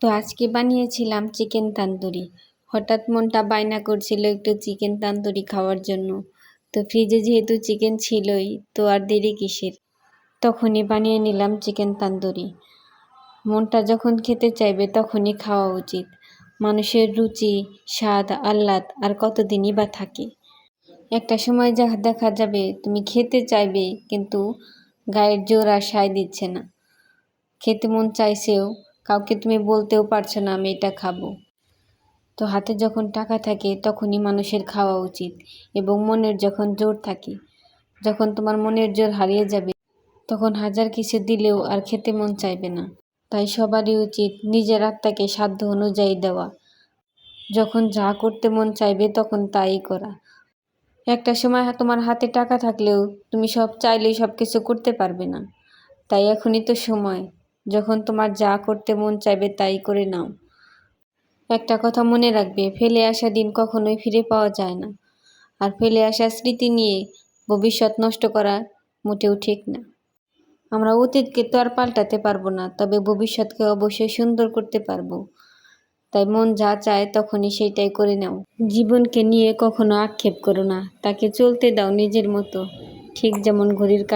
তো আজকে বানিয়েছিলাম চিকেন তান্দুরি। হঠাৎ মনটা বায়না করছিল একটু চিকেন তান্দুরি খাওয়ার জন্য। তো ফ্রিজে যেহেতু চিকেন ছিলই, তো আর দেরি কিসের, তখনই বানিয়ে নিলাম চিকেন তান্দুরি। মনটা যখন খেতে চাইবে তখনই খাওয়া উচিত। মানুষের রুচি, স্বাদ, আহ্লাদ আর কতদিনই বা থাকে। একটা সময় দেখা যাবে তুমি খেতে চাইবে, কিন্তু গায়ের জোর আর সায় দিচ্ছে না। খেতে মন চাইছেও কাউকে তুমি বলতেও পারছো না আমি এটা খাবো। তো হাতে যখন টাকা থাকে তখনই মানুষের খাওয়া উচিত, এবং মনের যখন জোর থাকে, যখন তোমার মনের জোর হারিয়ে যাবে তখন হাজার কিছু দিলেও আর খেতে মন চাইবে না। তাই সবারই উচিত নিজের আত্মাকে সাধ্য অনুযায়ী দেওয়া। যখন যা করতে মন চাইবে তখন তাই করা। একটা সময় তোমার হাতে টাকা থাকলেও তুমি চাইলেই সব কিছু করতে পারবে না। তাই এখনই তো সময়, যখন তোমার যা করতে মন চাইবে তাই করে নাও। একটা কথা মনে রাখবে, ফেলে আসা দিন কখনোই ফিরে পাওয়া যায় না। আর ফেলে আসা স্মৃতি নিয়ে ভবিষ্যৎ নষ্ট করা মোটেও ঠিক না। আমরা অতীতকে তো আর পাল্টাতে পারবো না, তবে ভবিষ্যৎকে অবশ্যই সুন্দর করতে পারবো। তাই মন যা চায় তখনই সেইটাই করে নাও। জীবনকে নিয়ে কখনো আক্ষেপ করো না, তাকে চলতে দাও নিজের মতো, ঠিক যেমন ঘড়ির কাঁটা